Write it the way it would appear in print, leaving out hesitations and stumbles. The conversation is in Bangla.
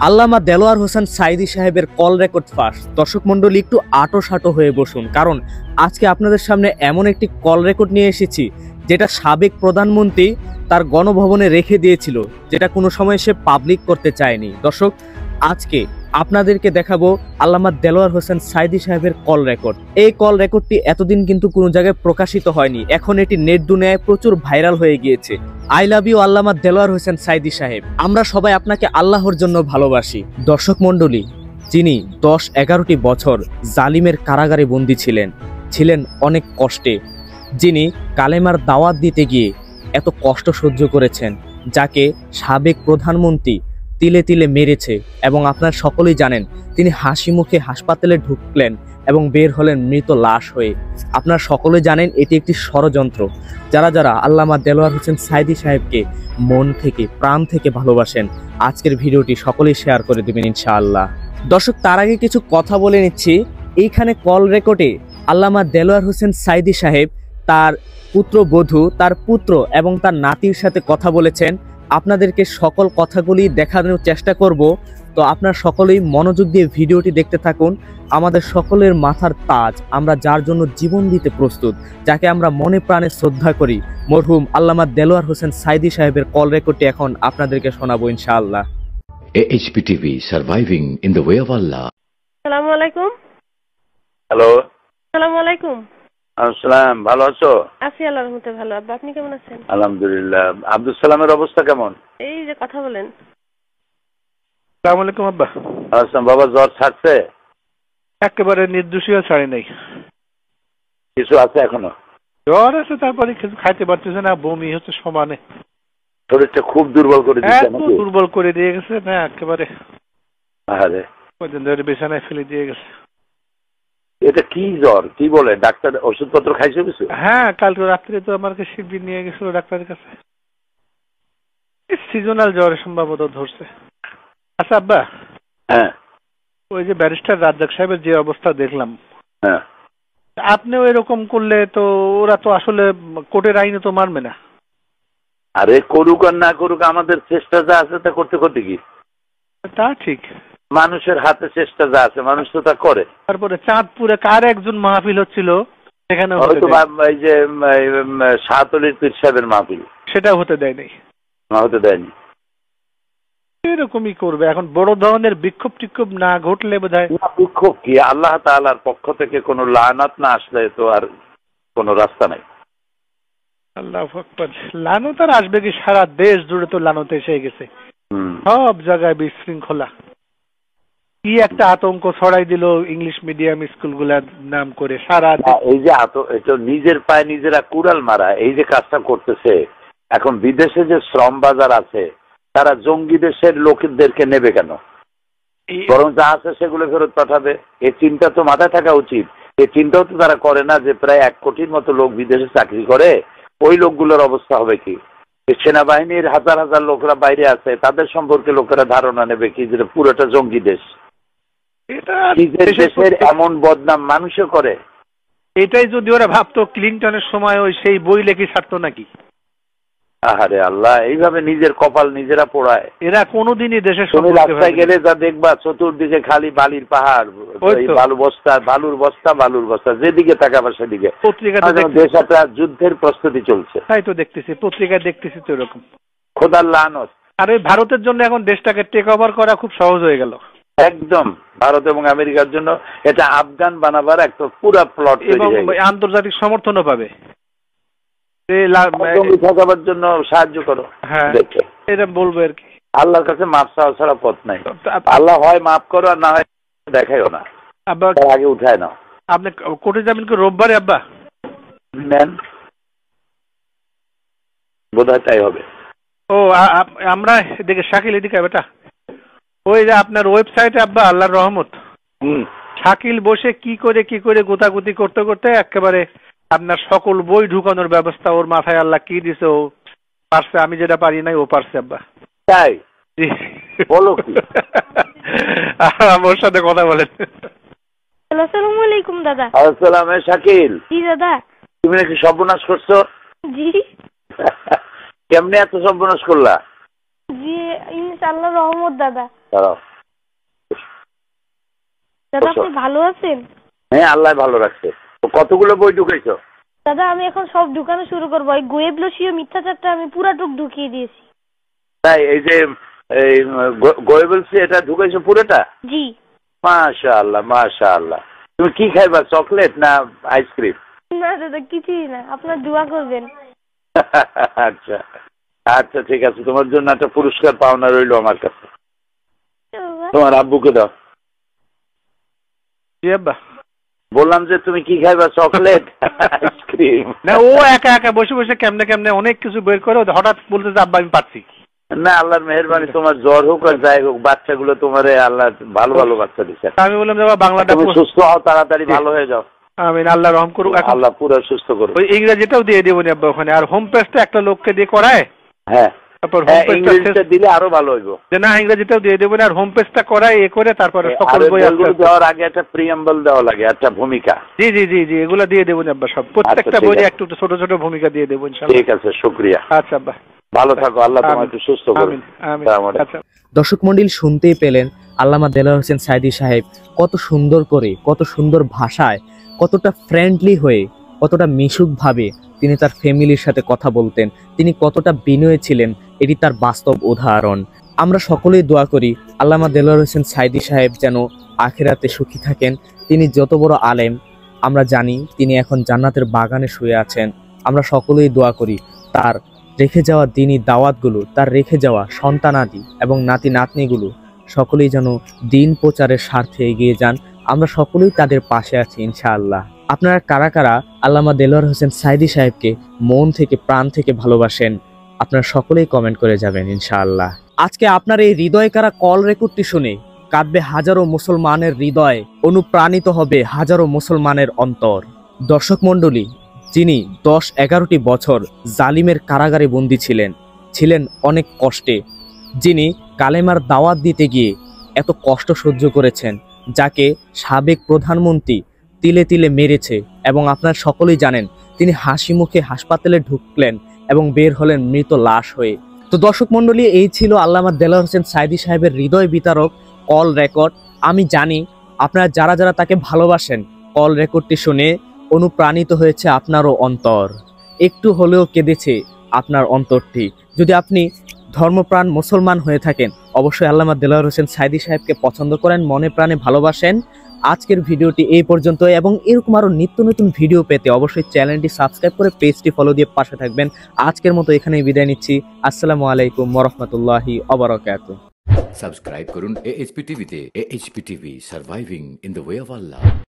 আল্লামা দেলোয়ার হোসেন সাঈদী সাহেবের কল রেকর্ড ফাঁস। দর্শক মণ্ডলী একটু আঁটো হয়ে বসুন, কারণ আজকে আপনাদের সামনে এমন একটি কল রেকর্ড নিয়ে এসেছি যেটা সাবেক প্রধানমন্ত্রী তার গণভবনে রেখে দিয়েছিল, যেটা কোনো সময় সে পাবলিক করতে চায়নি। দর্শক, আজকে আপনাদেরকে দেখাবো আল্লামা দেলোয়ার হোসেন সাঈদী সাহেবের কল রেকর্ড। এই কল রেকর্ডটি এতদিন কিন্তু কোনো জায়গায় প্রকাশিত হয়নি, এখন এটি নেট দুনিয়ায় প্রচুর ভাইরাল হয়ে গিয়েছে। আই লাভ ইউ আল্লামা দেলোয়ার হোসেন সাঈদী সাহেব, আমরা সবাই আপনাকে আল্লাহর জন্য ভালোবাসি। দর্শক মণ্ডলী, যিনি 10-11টি বছর জালিমের কারাগারে বন্দী ছিলেন অনেক কষ্টে, যিনি কালেমার দাওয়াত দিতে গিয়ে এত কষ্ট সহ্য করেছেন, যাকে সাবেক প্রধানমন্ত্রী তিলে তিলে মেরেছে, এবং আপনারা সকলেই জানেন তিনি হাসি মুখে হাসপাতালে ঢুকলেন এবং বের হলেন মৃত লাশ হয়ে। আপনারা সকলেই জানেন এটি একটি ষড়যন্ত্র। যারা আল্লামা দেলোয়ার হোসেন সাঈদী সাহেবকে মন থেকে প্রাণ থেকে ভালোবাসেন, আজকের ভিডিওটি সকলেই শেয়ার করে দেবেন ইনশাআল্লাহ। দর্শক, তার আগে কিছু কথা বলে নিচ্ছি। এইখানে কল রেকর্ডে আল্লামা দেলোয়ার হোসেন সাঈদী সাহেব তার পুত্রবধূ, তার পুত্র এবং তার নাতির সাথে কথা বলেছেন। আপনাদেরকে সকল কথাগুলি দেখানোর চেষ্টা করব, তো আপনারা সকলেই মনোযোগ দিয়ে ভিডিওটি দেখতে থাকুন। আমাদের সকলের মাথার তাজ, আমরা যার জন্য জীবন দিতে প্রস্তুত, যাকে আমরা মনে প্রাণে শ্রদ্ধা করি, মরহুম আল্লামা দেলোয়ার হোসেন সাঈদী সাহেবের কল রেকর্ডটি এখন আপনাদেরকে শোনাবো ইনশাআল্লাহ। AHPTV, surviving in the way of Allah. আসসালামু আলাইকুম। হ্যালো। আসসালামু আলাইকুম। আসসালাম, ভালো আছো? আছি আল্লাহর রহমতে ভালো। আব্বা, আপনি কেমন আছেন? আলহামদুলিল্লাহ। আব্দুল সালামের অবস্থা কেমন? এই যে কথা বলেন। আসসালামু আলাইকুম আব্বা। আসসালাম। বাবা, জ্বর ছাড়ছে? একেবারে নির্দোষীয় ছাড়ি নাই, কিছু আছে এখনো? জ্বর আছে, তারপরে কিছু খাইতে পারতেছে না, বমি হচ্ছে সমানে। শরীরটা খুব দুর্বল করে দিচ্ছে নাকি? দুর্বল করে দিয়ে গেছে না একেবারে। আরে, কদিন ধরে বিছানায় ফেলে দিয়ে গেছে। এটা কি জ্বর? কি বলে ডাক্তার? ওষুধপত্র খাইছো কিছু? হ্যাঁ, কালকে রাত্রে তো আমাকে শিবির নিয়ে গেছিল ডাক্তারের কাছে। সিজনাল জ্বর সম্ভবত ধরছে। আচ্ছা আব্বা, হ্যাঁ, ওই যে ব্যারিস্টার রাজ্জাক সাহেবের যে অবস্থা দেখলাম, হ্যাঁ, আপনিও এরকম করলে তো ওরা তো আসলে কোর্টের আইনে তো মানবে না। আরে করুক আর না করুক, আমাদের চেষ্টা যা আছে তা করতে করতে কি? তা ঠিক, মানুষের হাতে চেষ্টা যা আছে মানুষ তো তা করে। তারপরে চাঁদপুরে কার একজন মাহফিল হচ্ছিল, সেখানে হয়তো এই যে শাহতলির পীর সাহেবের মাহফিল, সেটাও হতে দেয় নাই, হতে দেয়নি। এরকমই করবে এখন। বড় ধরনের বিক্ষোভ টিক্ষোভ না ঘটলে বোধহয়। বিক্ষোভ কি? আল্লাহ তাআলার পক্ষ থেকে কোনো লানাত না আসলে তো আর কোনো রাস্তা নাই। আল্লাহু আকবার। লানত আর আসবে কি? সারা দেশ জুড়ে তো লানত এসে গেছে, সব জায়গায় বিশৃঙ্খলা। কি একটা আতঙ্ক ছড়াই দিল ইংলিশ মিডিয়াম স্কুলগুলার নাম করে সারা। এই যে এটা নিজের পায়ে নিজেরা কুড়াল মারা, এই যে কাজটা করতেছে, এখন বিদেশে যে শ্রম বাজার আছে তারা জঙ্গি দেশের লোকদেরকে নেবে কেন? বরং যা আছে সেগুলো ফেরত পাঠাবে। এই চিন্তা তো মাথায় থাকা উচিত। এই চিন্তাও তো তারা করে না যে প্রায় 1 কোটির মতো লোক বিদেশে চাকরি করে, ওই লোকগুলোর অবস্থা হবে কি? সেনাবাহিনীর হাজার হাজার লোকরা বাইরে আছে, তাদের সম্পর্কে লোকেরা ধারণা নেবে কি যে পুরোটা জঙ্গি দেশ। নিজের দেশের এমন বদনাম মানুষে করে। এটাই যদি ওরা ভাবতো ক্লিনটনের সময় ওই সেই বই লেখি ছাড়তো নাকি? আহারে আল্লাহ, এইভাবে নিজের কপাল নিজেরা পোড়ায়। এরা কোনোদিনই দেশের তুমি রাস্তায় গেলে যা দেখবা চতুর্দিকে খালি বালির পাহাড়, বালুর বস্তা, যেদিকে তাকাবা সেদিকে। দেশ একটা যুদ্ধের প্রস্তুতি চলছে। তাই তো দেখতেছি, পত্রিকায় দেখতেছি তো এরকম। খোদার লানত। আর ওই ভারতের জন্য এখন দেশটাকে টেক ওভার করা খুব সহজ হয়ে গেল। একদম ভারত এবং আমেরিকার জন্য এটা আফগান বানাবার একটা পুরো প্লট, এবং আন্তর্জাতিক সমর্থনও পাবে। ঠকাবার জন্য সাহায্য করো। হ্যাঁ, এটা বলবো আর কি। আল্লাহর কাছে মাপ চাওয়া ছাড়া পথ নাই। আল্লাহ হয় মাফ করো, আর না হয় দেখাইও না। আব্বা আগে উঠায় নাও। আপনি কোর্টে যাবেন কি রোববারে আব্বা? নেন, বোধহয় তাই হবে। ও আমরা এদিকে শাকিল, এদিকে বেটা। ওই যে আপনার ওয়েবসাইটে আব্বা আল্লাহর রহমত, শাকিল বসে কি করে গোতাগুতি করতে করতে একেবারে আপনার সকল বই ঢুকানোর ব্যবস্থা ওর মাথায় আল্লাহ কি দিছে, ও পারছে। আমি যেটা পারি নাই ও পারছে আব্বা। তাই বলো কি? আমার সাথে কথা বলেন। আসসালামু আলাইকুম দাদা। আসসালাম। শাকিল। জি দাদা। তুমি নাকি সর্বনাশ করছো? জি। কেমনে এত সর্বনাশ করলা? জি, ইনশাআল্লাহ রহমত দাদা। দাঁড়াও। দাদা বসো। আপনি ভালো আছেন? হ্যাঁ, আল্লাহ ভালো রাখছে। তো কতগুলো বই ঢুকাইছো? দাদা আমি এখন সব ঢুকানো শুরু করবো। এই গোয়েবলসীয় মিথ্যাচারটা আমি পুরাটুক ঢুকিয়ে দিয়েছি। তাই এই যে এই গোয়েবলস এটা ঢুকাইছো পুরোটা? জি। মাশাআল্লাহ মাশাআল্লাহ। তুমি কি খাইবা, চকলেট না আইসক্রিম? না দাদা কিছুই না, আপনার দোয়া করবেন। আচ্ছা আচ্ছা ঠিক আছে, তোমার জন্য একটা পুরস্কার পাওনা রইলো আমার কাছে। তোমার আব্বুকে দাও। জি আব্বা। বললাম যে তুমি কি খাইবা, চকলেট আইসক্রিম? না, ও একা একা বসে বসে কেমনে কেমনে অনেক কিছু বের করে হঠাৎ বলতে যে আব্বা আমি পারছি। না, আল্লাহর মেহেরবানি, তোমার জ্বর হোক আর যাই হোক, বাচ্চাগুলো তোমারে আল্লাহ ভালো ভালো বাচ্চা দিচ্ছে। আমি বললাম যে বাবা বাংলাটা তুমি সুস্থ হও, তাড়াতাড়ি ভালো হয়ে যাও। আমি আল্লাহ রহম করুক। এখন আল্লাহ পুরো সুস্থ করুক। ওই ইংরেজিটাও দিয়ে দেবো নি আব্বা ওখানে। আর হোম পেজটা একটা লোককে দিয়ে করায়, হ্যাঁ তারপর হোম হ্যাঁ, পেজটা ইংরেজিতে দিলে আরো ভালো হইব। না ইংরেজিটাও দিয়ে দেবো না, আর হোম পেজটা করায় এ করে তারপরে সকল বই বইগুলো দেওয়ার আগে একটা প্রিয়াম্বল দেওয়া লাগে, একটা ভূমিকা। জি জি জি জি এগুলো দিয়ে দেবো না আব্বা সব। প্রত্যেকটা ঠিক বইয়ে আছে। একটু ছোট ছোট ভূমিকা দিয়ে দেবো ইনশাআল্লাহ। ঠিক আছে, শুকরিয়া। আচ্ছা আব্বা ভালো থাকো, আল্লাহ তোমাকে আমিন। একটু সুস্থ করুন। আমিন আমিন। আসসালামু আলাইকুম। আচ্ছা দর্শক মণ্ডলী শুনতেই পেলেন আল্লামা দেলোয়ার হোসেন সাইদী সাহেব কত সুন্দর করে, কত সুন্দর ভাষায়, কতটা ফ্রেন্ডলি হয়ে, কতটা মিশুকভাবে তিনি তার ফ্যামিলির সাথে কথা বলতেন, তিনি কতটা বিনয়ী ছিলেন, এটি তার বাস্তব উদাহরণ। আমরা সকলেই দোয়া করি আল্লামা দেলোয়ার হোসেন সাইদী সাহেব যেন আখিরাতে সুখী থাকেন। তিনি যত বড় আলেম, আমরা জানি তিনি এখন জান্নাতের বাগানে শুয়ে আছেন। আমরা সকলেই দোয়া করি তার রেখে যাওয়া দিনই দাওয়াতগুলো, তার রেখে যাওয়া সন্তানাদি এবং নাতি নাতনিগুলো সকলেই যেন দিন প্রচারের স্বার্থে এগিয়ে যান। আমরা সকলেই তাদের পাশে আছি ইনশাআল্লাহ। আপনারা কারা কারা আল্লামা দেলোয়ার হোসেন সাইদী সাহেবকে মন থেকে, প্রাণ থেকে ভালোবাসেন, আপনারা সকলেই কমেন্ট করে যাবেন ইনশাআল্লাহ। আজকে আপনার এই হৃদয় কারা কল রেকর্ডটি শুনে কাঁদবে হাজারো মুসলমানের হৃদয়, অনুপ্রাণিত হবে হাজারো মুসলমানের অন্তর। দর্শক মণ্ডলী, যিনি 10-11টি বছর জালিমের কারাগারে বন্দী ছিলেন অনেক কষ্টে, যিনি কালেমার দাওয়াত দিতে গিয়ে এত কষ্ট সহ্য করেছেন, যাকে সাবেক প্রধানমন্ত্রী তিলে তিলে মেরেছে, এবং আপনারা সকলেই জানেন তিনি হাসি মুখে হাসপাতালে ঢুকলেন এবং বের হলেন মৃত লাশ হয়ে। তো দর্শক মণ্ডলী, এই ছিল আল্লামা দেলোয়ার হোসেন সাইদী সাহেবের হৃদয় বিতারক কল রেকর্ড। আমি জানি আপনারা যারা যারা তাকে ভালোবাসেন, কল রেকর্ডটি শুনে অনুপ্রাণিত হয়েছে আপনারও অন্তর, একটু হলেও কেঁদেছে আপনার অন্তরটি। যদি আপনি ধর্মপ্রাণ মুসলমান হয়ে থাকেন, অবশ্যই আল্লামা দেলোয়ার হোসেন সাইদী সাহেবকে পছন্দ করেন, মনে প্রাণে ভালোবাসেন। আজকের ভিডিওটি এই পর্যন্ত, এবং এরকম আরো নিত্য নতুন ভিডিও পেতে অবশ্যই চ্যানেলটি সাবস্ক্রাইব করে পেজটি ফলো দিয়ে পাশে থাকবেন। আজকের মতো এখানেই বিদায় নিচ্ছি। আসসালামু আলাইকুম ওয়া রাহমাতুল্লাহি ওয়া বারাকাতুহু। সাবস্ক্রাইব করুন AHP টিভিতে। AHP TV, surviving in the way of Allah.